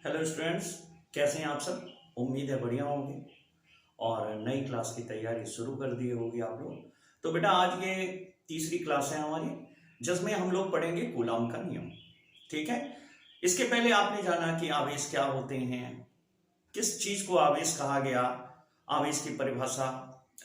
Hello students, कैसे हैं आप सब। उम्मीद है बढ़िया होंगे और नई क्लास की तैयारी शुरू कर दी होगी आप लोग। तो बेटा आज ये तीसरी क्लास है हमारी, जिसमें हम लोग पढ़ेंगे कूलॉम का नियम। ठीक है, इसके पहले आपने जाना कि आवेश क्या होते हैं, किस चीज को आवेश कहा गया, आवेश की परिभाषा,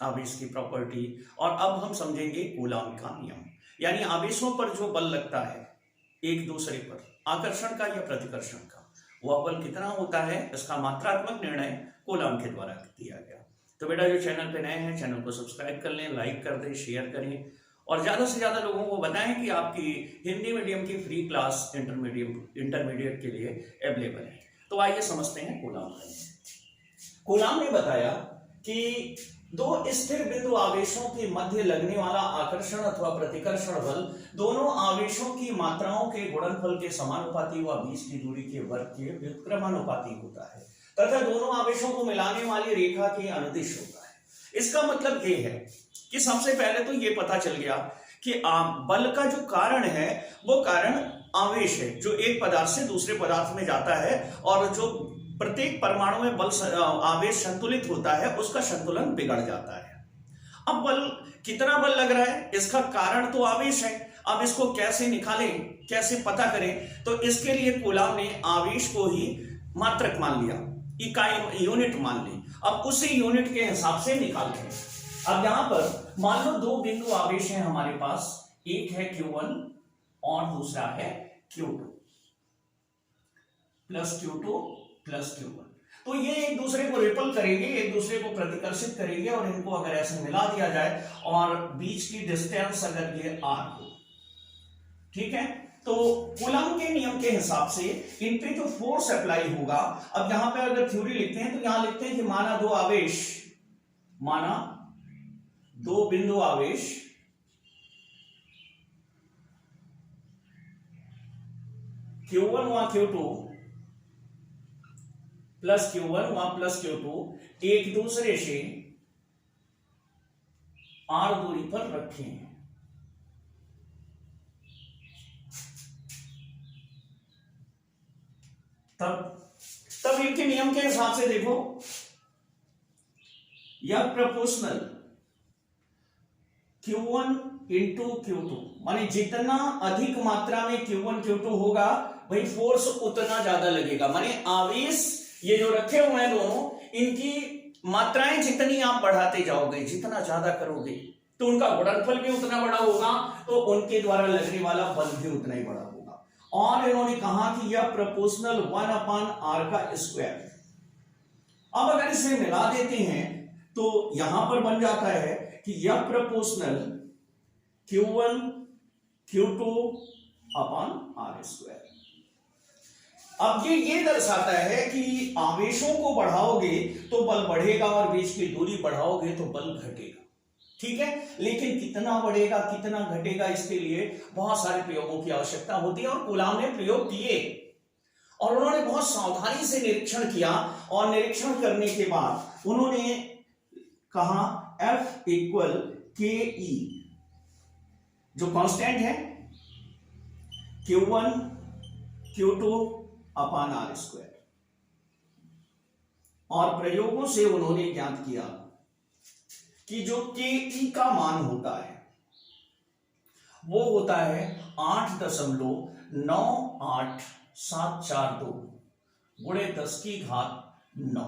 आवेश की प्रॉपर्टी, और अब हम समझेंगे कूलॉम का नियम। यानी आवेशों पर जो बल लगता है एक दूसरे पर, आकर्षण का या प्रतिकर्षण का, वह बल कितना होता है, इसका मात्रात्मक निर्णय कूलॉम के द्वारा दिया गया। तो बेटा जो चैनल पे नए हैं, चैनल को सब्सक्राइब कर लें, लाइक कर दें, शेयर करें और ज्यादा से ज्यादा लोगों को बताएं कि आपकी हिंदी मीडियम की फ्री क्लास इंटरमीडिएट के लिए अवेलेबल है। तो आइए समझते हैं कूलॉम का नियम। कूलॉम ने बताया कि दो स्थिर बिंदु आवेशों के मध्य लगने वाला आकर्षण अथवा प्रतिकर्षण बल दोनों आवेशों की मात्राओं के गुणनफल के समानुपाती व बीच की दूरी के वर्ग के व्युत्क्रमानुपाती होता है तथा दोनों आवेशों को मिलाने वाली रेखा के अनुदिश होता है। इसका मतलब ये है कि सबसे पहले तो ये पता चल गया कि बल का जो कारण है वो कारण आवेश है, जो एक पदार्थ से दूसरे पदार्थ में जाता है और जो प्रत्येक परमाणु में बल आवेश संतुलित होता है, उसका संतुलन बिगड़ जाता है। अब बल, कितना बल लग रहा है, इसका कारण तो आवेश है। अब इसको कैसे निकालें, कैसे पता करें, तो इसके लिए कूलॉम ने आवेश को ही मात्रक मान लिया, इकाई यूनिट मान ली। अब उसी यूनिट के हिसाब से निकालते हैं। अब यहां पर मान लो दो बिंदु आवेश हैं हमारे पास, एक है Q1 और दूसरा है Q2 plus Q2 plus Q1। तो ये एक दूसरे को रिपल करेंगे, एक दूसरे को प्रतिकर्षित करेंगे और इनको अगर ऐसे मिला दिया जाए और बीच की डिस्टेंस अगर ये r हो, ठीक है, तो कूलॉम के नियम के हिसाब से इन पे जो फोर्स अप्लाई होगा, अब यहां पे अगर थ्योरी लिखते हैं तो यहां लिखते हैं कि माना दो बिंदु आवेश Q1 व Q2 प्लस Q1 व प्लस Q2 एक दूसरे से r दूरी पर रखे हैं। तब इनके नियम के हिसाब से देखो, यह प्रोपोर्शनल Q1 इंटू Q2, माने जितना अधिक मात्रा में Q1 Q2 होगा भाई फोर्स उतना ज्यादा लगेगा। माने आवेश ये जो रखे हुए हैं दोनों, इनकी मात्राएं जितनी आप बढ़ाते जाओगे, जितना ज्यादा करोगे, तो उनका गुणनफल भी उतना बड़ा होगा, तो उनके द्वारा लगने वाला बल भी उतना ही बड़ा होगा। और इन्होंने कहा कि यह प्रोपोर्शनल 1/r का स्क्वायर। अब अगर इसे मिला देते हैं तो यहां पर बन जाता है कि यह प्रोपोर्शनल Q1 Q2/r स्क्वायर। अब ये दर्शाता है कि आवेशों को बढ़ाओगे तो बल बढ़ेगा और बीच की दूरी बढ़ाओगे तो बल घटेगा। ठीक है, लेकिन कितना बढ़ेगा कितना घटेगा, इसके लिए बहुत सारे प्रयोगों की आवश्यकता होती है और कूलॉम ने प्रयोग किए और उन्होंने बहुत सावधानी से निरीक्षण किया और निरीक्षण करने के बाद उन्होंने कहा F इक्वल KE, जो कांस्टेंट है Q1 Q2/r स्क्वायर, और प्रयोगों से उन्होंने ज्ञात किया कि जो KE का मान होता है वो होता है 8.98742 गुणे 10⁻9।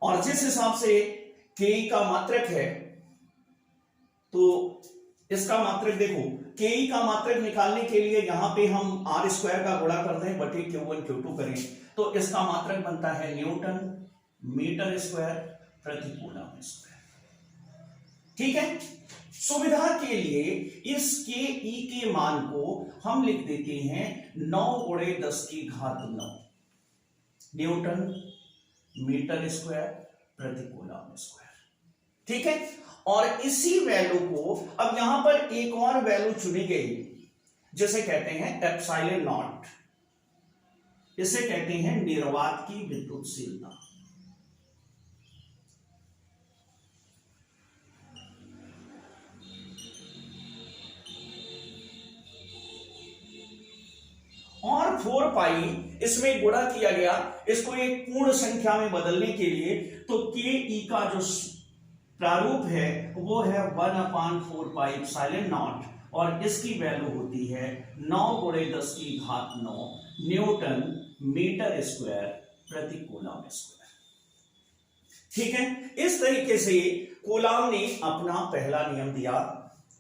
और जिस हिसाब से KE का मात्रक है, तो इसका मात्रक देखो, KE का मात्रक निकालने के लिए यहां पे हम r स्क्वायर का गुणा करते हैं बटे Q1 Q2 करें, तो इसका मात्रक बनता है न्यूटन मीटर स्क्वायर प्रति कूलॉम स्क्वायर। ठीक है, सुविधा के लिए इस KE के मान को हम लिख देते हैं 9 गुणे 10⁻9 न्यूटन मीटर स्क्वायर प्रति कूलॉम स्क्वायर। ठीक है, और इसी वैल्यू को अब यहां पर एक और वैल्यू चुनी गई, जिसे कहते हैं एप्सिलॉन नॉट, इसे कहते हैं निर्वात की विद्युतशीलता। और 4 पाई इसमें गुणा किया गया, इसको एक पूर्ण संख्या में बदलने के लिए, तो के ई का जो प्रारूप है वो है 1/4πε0 और इसकी वैल्यू होती है 9 × 10⁹ न्यूटन मीटर स्क्वायर प्रति कूलम स्क्वायर। ठीक है, इस तरीके से कूलम ने अपना पहला नियम दिया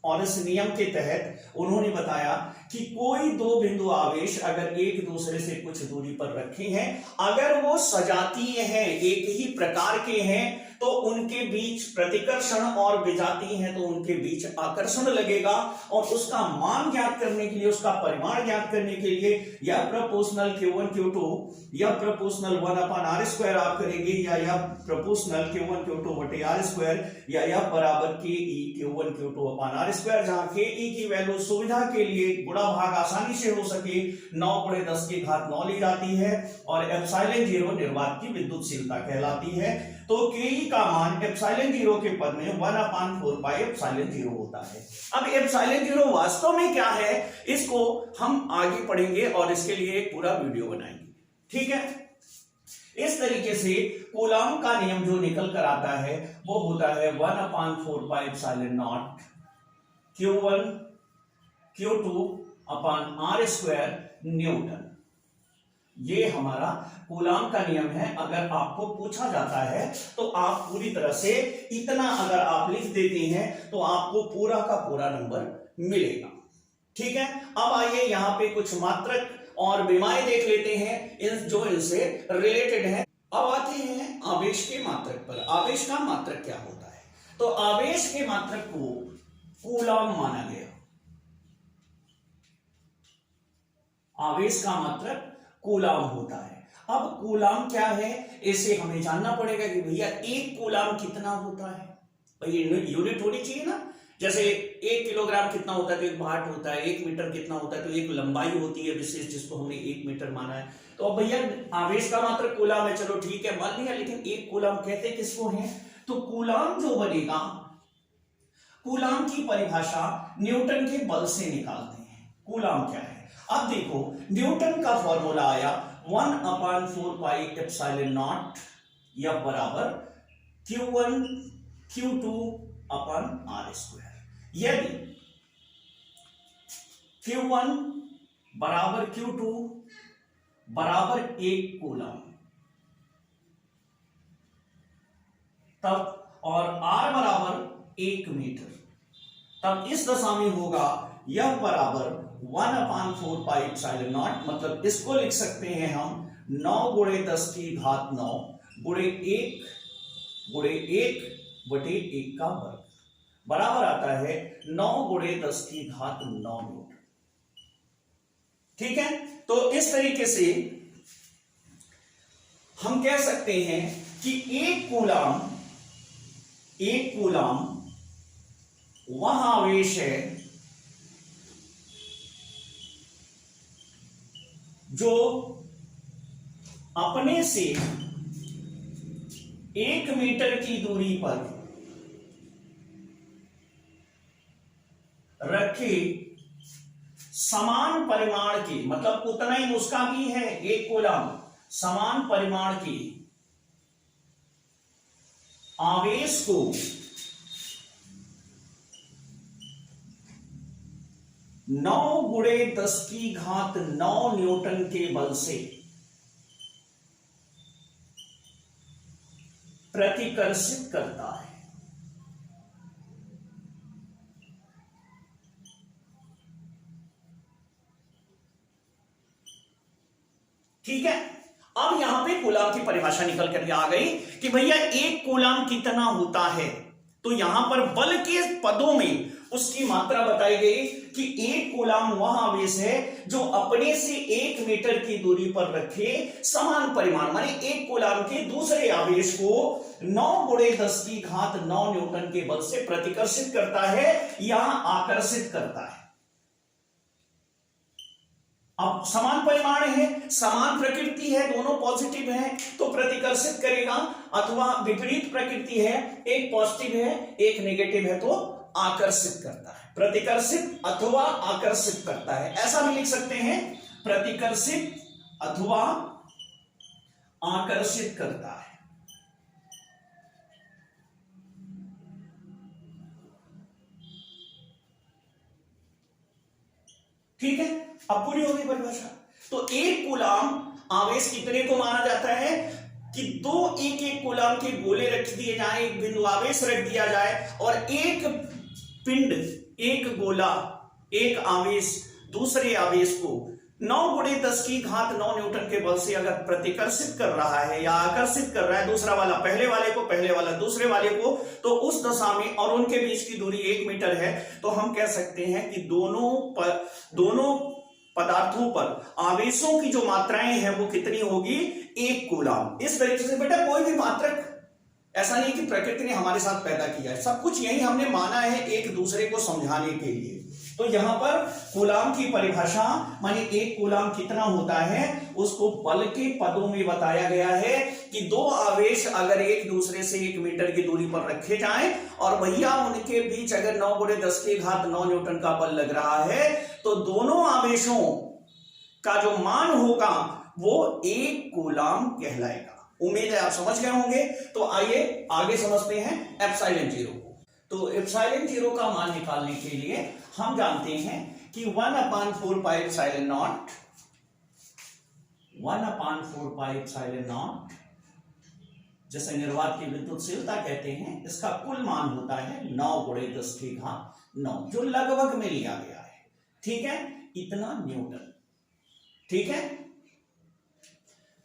और इस नियम के तहत उन्होंने बताया कि कोई दो बिंदु आवेश अगर एक दूसरे से कुछ दूरी पर रखे हैं, अगर वो सजातीय हैं, एक ही प्रकार के हैं, तो उनके बीच प्रतिकर्षण और विजातीय हैं तो उनके बीच आकर्षण लगेगा और उसका मान ज्ञात करने के लिए, उसका परिमाण ज्ञात करने के लिए या प्रोपोर्शनल Q1 Q2 या प्रोपोर्शनल 1/r² आप करेंगे या प्रोपोर्शनल Q1 Q2 बटे r² या बराबर KE Q1 Q2/r², जहां KE की वैल्यू सुविधा के लिए गुणा भाग आसानी से हो सके 9 × 10⁹ ली जाती है और ε0 निर्वात की विद्युतशीलता कहलाती है। तो KE का मान ε0 के पद में 1/4πε0 होता है। अब ε0 वास्तव में क्या है, इसको हम आगे पढ़ेंगे और इसके लिए एक पूरा वीडियो बनाएंगे। ठीक है, इस तरीके से कूलम का नियम जो निकल कर आता है वो होता है 1/4πε0 Q1 Q2/r² न्यूटन। ये हमारा कूलम का नियम है। अगर आपको पूछा जाता है तो आप पूरी तरह से इतना अगर आप लिख देते हैं तो आपको पूरा का पूरा नंबर मिलेगा। ठीक है, अब आइए यहां पे कुछ मात्रक और विमाएं देख लेते हैं जो इनसे रिलेटेड है। अब आते हैं आवेश के मात्रक पर। आवेश का मात्रक क्या होता है? तो आवेश के मात्रक को कूलम माना गया। आवेश का मात्रक कूलम होता है। अब कूलम क्या है, इसे हमें जानना पड़ेगा कि भैया एक कूलम कितना होता है। भाई यूनिट होनी चाहिए ना, जैसे 1 किलोग्राम कितना होता है तो 1 वाट होता है, 1 मीटर कितना होता है तो एक लंबाई होती है विशेष, जिसको हमने 1 मीटर माना है। तो अब भैया आवेश का मात्रक कूलम है, चलो ठीक है मान लिया, लेकिन एक कूलम कहते किसको है? तो कूलम जो बनेगा, कूलम की परिभाषा न्यूटन के बल से निकालते हैं। कूलम क्या है? अब देखो, न्यूटन का फॉर्मूला आया 1/4πε0 या बराबर Q1 Q2/r²। यदि Q1 बराबर Q2 बराबर 1 कूलम, तब और R बराबर 1 मीटर, तब इस दशा में होगा यह बराबर 1/4πε0, मतलब इसको लिख सकते हैं हम 9 × 10⁹ × 1 का वर्ग बराबर आता है 9 × 10⁹ न्यूटन। ठीक है, तो इस तरीके से हम कह सकते हैं कि एक कूलम वह आवेश है जो अपने से 1 मीटर की दूरी पर रखे समान परिमाण के, मतलब उतना ही उसका भी है, एक कूलम समान परिमाण के आवेश को नौ गुणे 10⁹ न्यूटन के बल से प्रतिकर्षित करता है। ठीक है, अब यहां पे कूलम की परिभाषा निकल कर आ गई कि भैया एक कूलम कितना होता है। तो यहां पर बल के पदों में उसकी मात्रा बताई गई कि एक कूलम वह आवेश है जो अपने से 1 मीटर की दूरी पर रखे समान परिमाण, माने एक कूलम के दूसरे आवेश को 9 × 10⁹ न्यूटन के बल से प्रतिकर्षित करता है या आकर्षित करता है। अब समान परिमाण है, समान प्रकृति है, दोनों पॉजिटिव है तो प्रतिकर्षित करेगा, अथवा विपरीत प्रकृति है, एक पॉजिटिव है एक नेगेटिव है तो आकर्षित करता है। प्रतिकर्षित अथवा आकर्षित करता है, ऐसा भी लिख सकते हैं, प्रतिकर्षित अथवा आकर्षित करता है। ठीक है, अब पूरी होगी परिभाषा। तो एक कूलाम आवेश कितने को माना जाता है कि दो एक एक कूलाम के गोले रख दिए जाएं, एक बिंदु आवेश रख दिया जाए और एक पिंड, एक गोला, एक आवेश दूसरे आवेश को 9×10⁻⁹ न्यूटन के बल से अगर प्रतिकर्षित कर रहा है या आकर्षित कर रहा है, दूसरा वाला पहले वाले को, पहले वाला दूसरे वाले को, तो उस दशा में, और उनके बीच की दूरी 1 मीटर है, तो हम कह सकते हैं कि दोनों पदार्थों पर आवेशों की जो मात्राएं हैं वो कितनी होगी, 1 कूलाम। इस तरीके से बेटा कोई भी मात्रक ऐसा नहीं कि प्रकृति ने हमारे साथ पैदा किया है, सब कुछ यही हमने माना है एक दूसरे को समझाने के लिए। तो यहां पर कूलाम की परिभाषा माने एक कूलाम कितना होता है उसको बल के पदों में बताया गया है कि दो आवेश अगर एक दूसरे से 1 मीटर की दूरी पर रखे जाएं और भैया उनके बीच अगर 9×10⁹ न्यूटन का बल लग रहा है तो दोनों आवेशों का जो मान होगा वो 1 कूलाम कहलाएगा। उम्मीद है आप समझ गए होंगे। तो आइए आगे समझते हैं एप्सिलॉन जीरो को। तो एप्सिलॉन जीरो का मान निकालने के लिए हम जानते हैं कि 1/4 एप्सिलॉन नॉट, 1/4 एप्सिलॉन नॉट जैसे निर्वात की विद्युतशीलता कहते हैं, इसका कुल मान होता है 9×10⁹ जो लगभग में लिया गया है। ठीक है, इतना न्यूटन। ठीक है,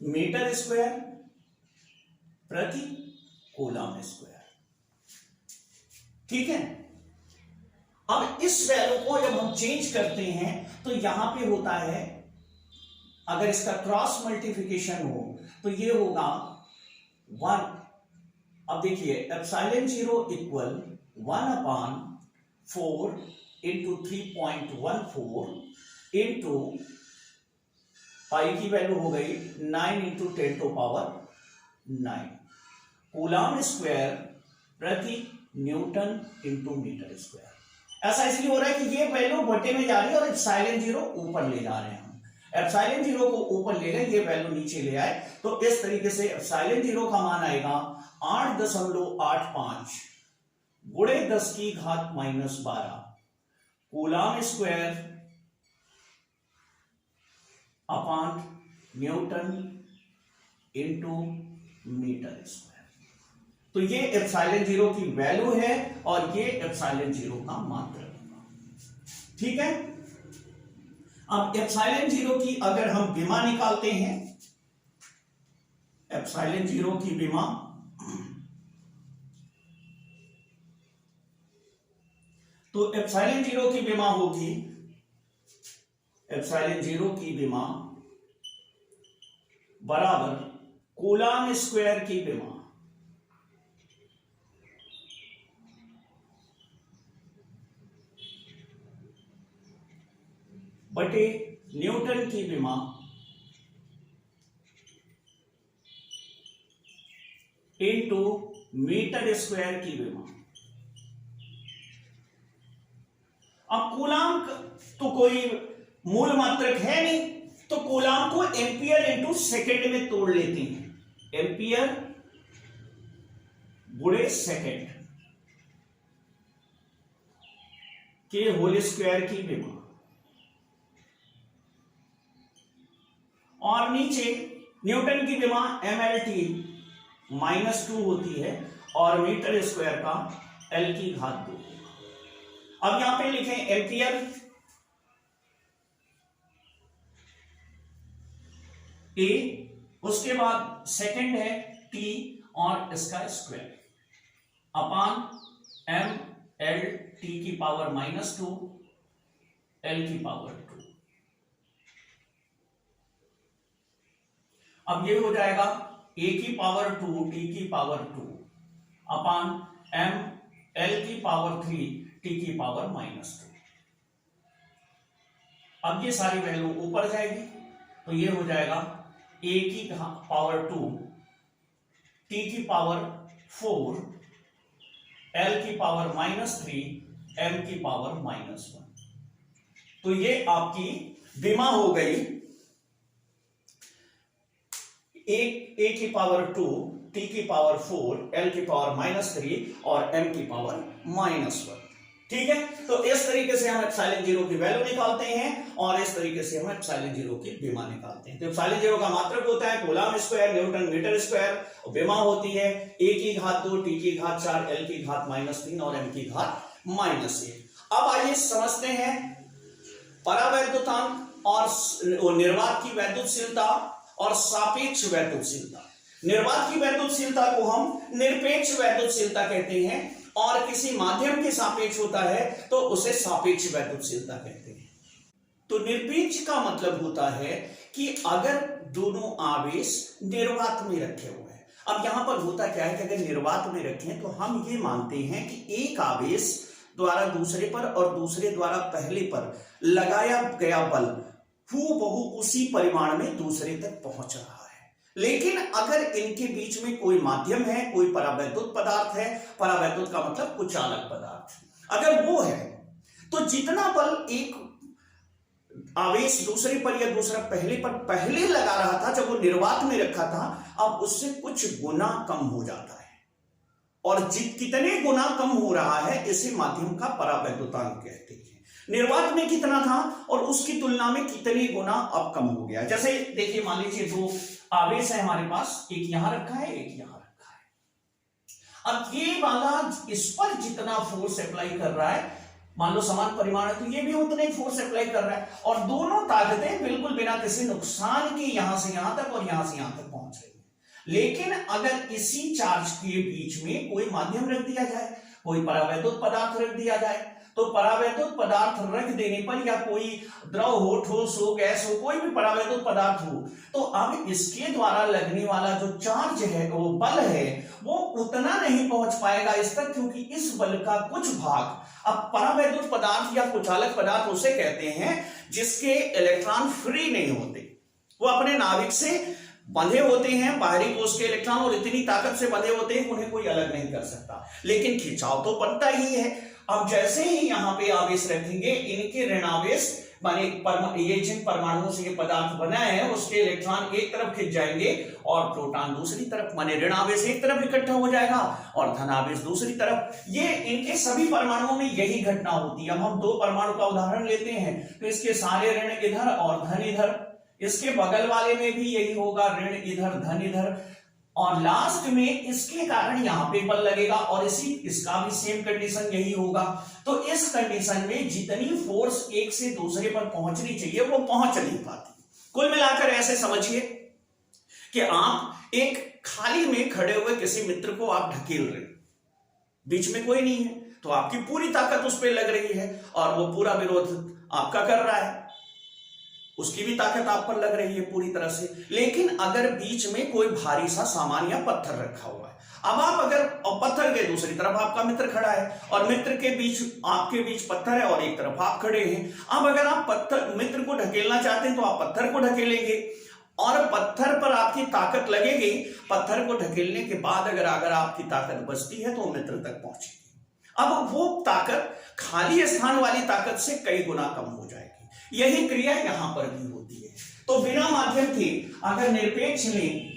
मीटर स्क्वायर प्रति कूलाम स्क्वायर। ठीक है, अब इस वैल्यू को जब हम चेंज करते हैं तो यहां पे होता है, अगर इसका क्रॉस मल्टीप्लिकेशन हो तो ये होगा 1। अब देखिए epsilon zero equal 1/4 into 3.14 into pi की वैल्यू हो गई 9 इंटू 10⁻9 कूलाम स्क्वायर प्रति न्यूटन इंटू मीटर स्क्वायर। ऐसा इसलिए हो रहा है कि ये वैल्यू बटे में जा रही है और एप्सिलॉन जीरो ऊपर ले जा रहे हैं। हम एप्सिलॉन जीरो को ऊपर ले गए, ये वैल्यू नीचे ले आए, तो इस तरीके से एप्सिलॉन जीरो का मान आएगा 8.85 × 10⁻⁻12 coulomb square upon newton into metre square. तो ये एप्सिलॉन जीरो की वैल्यू है और ये एप्सिलॉन जीरो का मात्रक होगा। ठीक है, अब एप्सिलॉन जीरो की अगर हम विमा निकालते हैं, एप्सिलॉन जीरो की विमा, तो एप्सिलॉन जीरो की विमा होगी, एप्सिलॉन जीरो की विमा बराबर कूलाम स्क्वायर की विमा बटे न्यूटन की विमा इंटू मीटर स्क्वायर की विमा। अब कूलाम तो कोई मूल मात्रक है नहीं, तो कूलाम को एम्पियर इंटू सेकेंड में तोड़ लेते हैं। एम्पियर × सेकेंड के होल स्क्वायर की विमा, और नीचे न्यूटन की विमा mLT-2 होती है और मीटर स्क्वायर का L⁻²। अब यहां पे लिखें एम्पियर A, उसके बाद सेकंड है T और इसका स्क्वायर अपॉन mLT⁻², L⁻²। अब ये हो जाएगा A⁻², T⁻² upon mL⁻3, T⁻²। अब ये सारी वैल्यू ऊपर जाएगी तो ये हो जाएगा A⁻², T⁻4, L⁻3, M⁻1। तो ये आपकी विमा हो गई ए की पावर 2, टी की पावर 4, एल की पावर -3 और एम की पावर -1। ठीक है, तो इस तरीके से हम एप्सिलॉन जीरो की वैल्यू निकालते हैं और इस तरीके से हम एप्सिलॉन जीरो की बेमा निकालते हैं। तो एप्सिलॉन जीरो का मात्रक होता है coulomb square newton metre square, और बेमा होती है ए की घात 2, टी की घात 4, एल की घात -3 और एम की घात -1। अब आइए समझते हैं परावैद्युतांक और निर्वात की वैद्युतशीलता और सापेक्ष वैद्युतशीलता। निर्वात की वैद्युतशीलता को हम निरपेक्ष वैद्युतशीलता कहते हैं और किसी माध्यम के सापेक्ष होता है तो उसे सापेक्ष वैद्युतशीलता कहते हैं। तो निरपेक्ष का मतलब होता है कि अगर दोनों आवेश निर्वात में रखे हुए हैं। अब यहां पर होता क्या है कि अगर निर्वात में रखें तो हम ये मानते हैं कि एक आवेश द्वारा दूसरे पर और दूसरे द्वारा पहले पर लगाया गया बल हूबहू उसी परिमाण में दूसरे तक पहुंच रहा है। लेकिन अगर इनके बीच में कोई माध्यम है, कोई परावैद्युत पदार्थ है, परावैद्युत का मतलब कुचालक पदार्थ, अगर वो है तो जितना बल एक आवेश दूसरे पर या दूसरा पहले पर पहले लगा रहा था जब वो निर्वात में रखा था, अब उससे कुछ गुना कम हो जाता है। और कितने गुना कम हो रहा है इसे माध्यम का परावैद्युतांक कहते हैं। निर्वात में कितना था और उसकी तुलना में कितने गुना अब कम हो गया। जैसे देखिए, मान लीजिए दो आवेश है हमारे पास, एक यहां रखा है, एक यहां रखा है। अब ये वाला इस पर जितना फोर्स अप्लाई कर रहा है, मान लो समान परिमाण है तो ये भी उतना ही फोर्स अप्लाई कर रहा है, और दोनों ताकतें बिल्कुल बिना किसी नुकसान के यहां से यहां तक और यहां से यहां तक पहुंच रही है। लेकिन अगर इसी चार्ज के बीच में कोई माध्यम रख दिया जाए, कोई परावैद्युत पदार्थ रख दिया जाए, तो परावैद्युत पदार्थ रख देने पर या कोई द्रव हो, ठोस हो, गैस हो, कोई भी परावैद्युत पदार्थ हो, तो अब इसके द्वारा लगने वाला जो चार्ज है, वो बल है, वो उतना नहीं पहुंच पाएगा इस तक, क्योंकि इस बल का कुछ भाग, अब परावैद्युत पदार्थ या कुचालक पदार्थ उसे कहते हैं जिसके इलेक्ट्रॉन फ्री नहीं होते, वो अपने नाभिक से बंधे होते हैं, बाहरी कोश के इलेक्ट्रॉन और इतनी ताकत से बंधे होते हैं उन्हें कोई अलग नहीं कर सकता, लेकिन खिंचाव तो बनता ही है। अब जैसे ही यहां पे आवेश रखेंगे, इनके ऋणावेश माने ये जिन परमाणुओं से ये पदार्थ बना है उसके इलेक्ट्रॉन एक तरफ खिंच जाएंगे और प्रोटॉन दूसरी तरफ, माने ऋणावेश एक तरफ इकट्ठा हो जाएगा और धनावेश दूसरी तरफ। ये इनके सभी परमाणुओं में यही घटना होती है। अब हम दो परमाणु का उदाहरण लेते हैं तो इसके सारे ऋण इधर और धन इधर, इसके बगल वाले में भी यही होगा, ऋण इधर धन इधर, और लास्ट में इसके कारण यहां पे बल लगेगा और इसका भी सेम कंडीशन यही होगा। तो इस कंडीशन में जितनी फोर्स एक से दूसरे पर पहुंचनी चाहिए वो पहुंच नहीं पाती। कुल मिलाकर ऐसे समझिए कि आप एक खाली में खड़े हुए किसी मित्र को आप ढकेल रहे, बीच में कोई नहीं है, तो आपकी पूरी ताकत उस पर लग रही है और वो पूरा विरोध आपका कर रहा है, उसकी भी ताकत आप पर लग रही है पूरी तरह से। लेकिन अगर बीच में कोई भारी सा सामान या पत्थर रखा हुआ है, अब आप अगर पत्थर के दूसरी तरफ आपका मित्र खड़ा है और मित्र के बीच आपके बीच पत्थर है और एक तरफ आप खड़े हैं, अब अगर आप मित्र को ढकेलना चाहते हैं तो आप पत्थर को ढकेलेंगे और पत्थर पर आपकी ताकत लगेगी। पत्थर को ढकेलने के बाद अगर आपकी ताकत बचती है तो मित्र तक पहुंचेगी। अब वो ताकत खाली स्थान वाली ताकत से कई गुना कम हो जाएगी। यही क्रिया यहां पर भी होती है। तो बिना माध्यम के अगर निरपेक्ष में,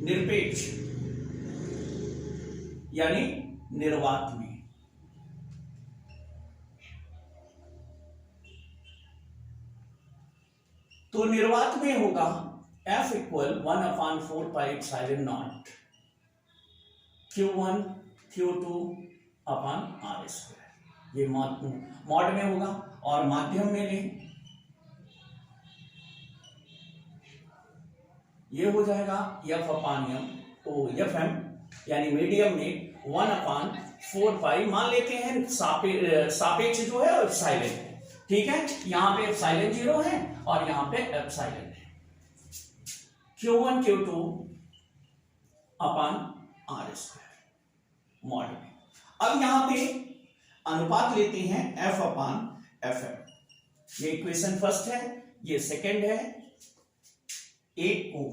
निरपेक्ष यानी निर्वात में, तो निर्वात में होगा F = 1/4 pi epsilon naught Q1 Q2 upon R²। ये मॉड में होगा और माध्यम में लें ये हो जाएगा F/m यानी मीडियम में 1/4 पाई मान लेते हैं, सापेक्ष जो है एप्सिलॉन है, ठीक है। यहां पे एप्सिलॉन 0 है और यहां पे एप्सिलॉन है, Q1 Q2 upon R² mod में। अब यहां पे अनुपात लेते हैं F/Fm। ये इक्वेशन फर्स्ट है, ये सेकंड है। एक को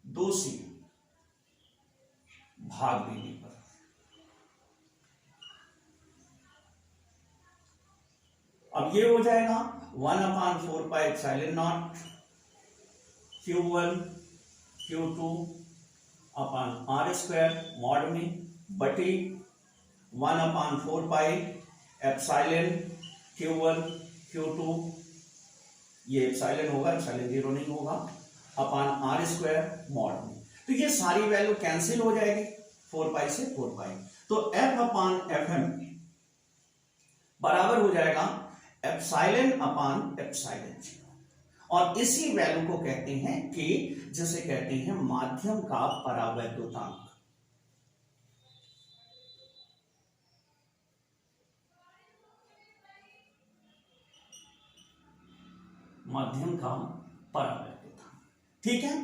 2 से भाग देने पर अब ये हो जाएगा 1/4 pi epsilon naught Q1 Q2 upon r square mod में बटे 1/4 पाई एप्सिलॉन Q1 Q2, ये एप्सिलॉन होगा, एप्सिलॉन 0 नहीं होगा, अपन आर स्क्वायर मॉड में। तो ये सारी वैल्यू कैंसिल हो जाएगी 4 पाई से 4 पाई, तो F अपान FM बराबर हो जाएगा एप्सिलॉन अपान एप्सिलॉन 0। और इसी वैल्यू को कहते हैं कि जिसे कहते हैं माध्यम का परावैद्युतांक। माध्यम का परावैद्युतांक, ठीक है।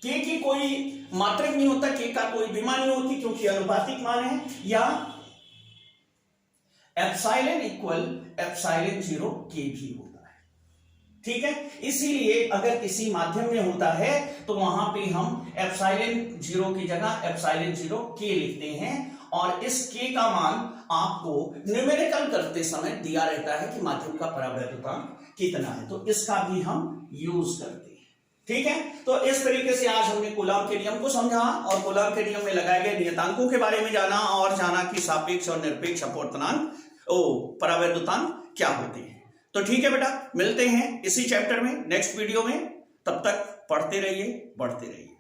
के की कोई मात्रक नहीं होता, के का कोई विमा नहीं होती क्योंकि अनुपातिक मान है, या एप्सिलॉन इक्वल एप्सिलॉन 0 के भी होता है, ठीक है। इसीलिए अगर किसी माध्यम में होता है तो वहां पे हम एप्सिलॉन 0 की जगह एप्सिलॉन 0 के लिखते हैं, और इस के का मान आपको न्यूमेरिकल करते समय दिया रहता है कि माध्यम का परावैद्युतांक कितना है, तो इसका भी हम यूज करते हैं, ठीक है। तो इस तरीके से आज हमने कूलॉम के नियम को समझा और कूलॉम के नियम में लगाए गए नियतांकों के बारे में जाना, और जाना कि सापेक्ष और निरपेक्ष अपवर्तनांक परावैद्युतांक क्या होते हैं। तो ठीक है बेटा, मिलते हैं इसी चैप्टर में नेक्स्ट वीडियो में, तब तक पढ़ते रहिए, बढ़ते रहिए।